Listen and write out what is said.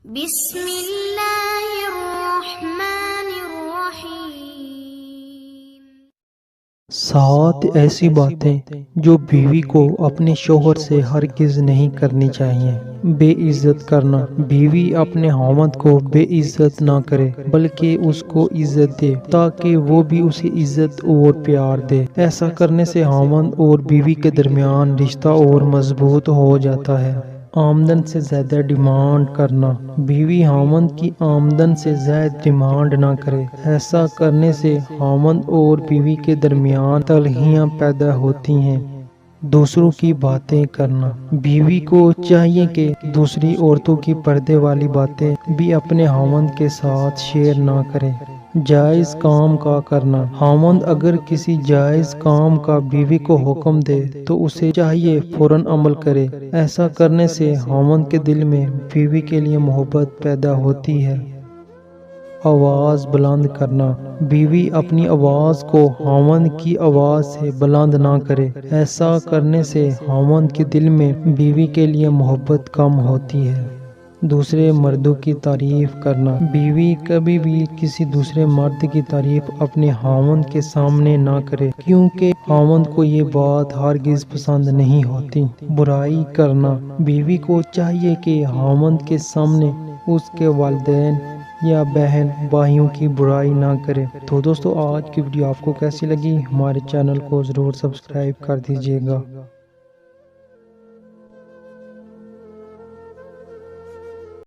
بسم اللہ الرحمن الرحیم۔ 7 ایسی باتیں جو بیوی کو اپنے شوہر سے ہرگز نہیں کرنی چاہیے۔ بے عزت کرنا۔ بیوی اپنے خاوند کو بے عزت نہ کرے بلکہ اس کو عزت دے تاکہ وہ بھی اسے عزت اور پیار دے۔ ایسا کرنے سے خاوند اور بیوی کے درمیان رشتہ اور مضبوط ہو جاتا ہے۔ آمدن سے زیادہ ڈیمانڈ کرنا۔ بیوی خاوند کی آمدن سے زیادہ ڈیمانڈ نہ کرے۔ ایسا کرنے سے خاوند اور بیوی کے درمیان تلخیاں پیدا ہوتی ہیں۔ دوسروں کی باتیں کرنا۔ بیوی کو چاہیے کہ دوسری عورتوں کی پردے والی باتیں بھی اپنے خاوند کے ساتھ شیئر نہ کرے۔ جائز کام کا کرنا۔ خاوند اگر کسی جائز کام کا بیوی کو حکم دے تو اسے چاہیے فوراً عمل کرے۔ ایسا کرنے سے خاوند کے دل میں بیوی کے لیے محبت پیدا ہوتی ہے۔ آواز بلند کرنا۔ بیوی اپنی آواز کو خاوند کی آواز سے بلند نہ کرے۔ ایسا کرنے سے خاوند کے دل میں بیوی کے لیے محبت کم ہوتی ہے۔ دوسرے مردوں کی تعریف کرنا۔ بیوی کبھی بھی کسی دوسرے مرد کی تعریف اپنے خاوند کے سامنے نہ کرے کیونکہ خاوند کو یہ بات ہرگز پسند نہیں ہوتی۔ برائی کرنا۔ بیوی کو چاہیے کہ خاوند کے سامنے اس کے والدین یا بہن بھائیوں کی برائی نہ کرے۔ تو دوستو، آج کی ویڈیو آپ کو کیسی لگی؟ ہمارے چینل کو ضرور سبسکرائب کر دیجیے گا۔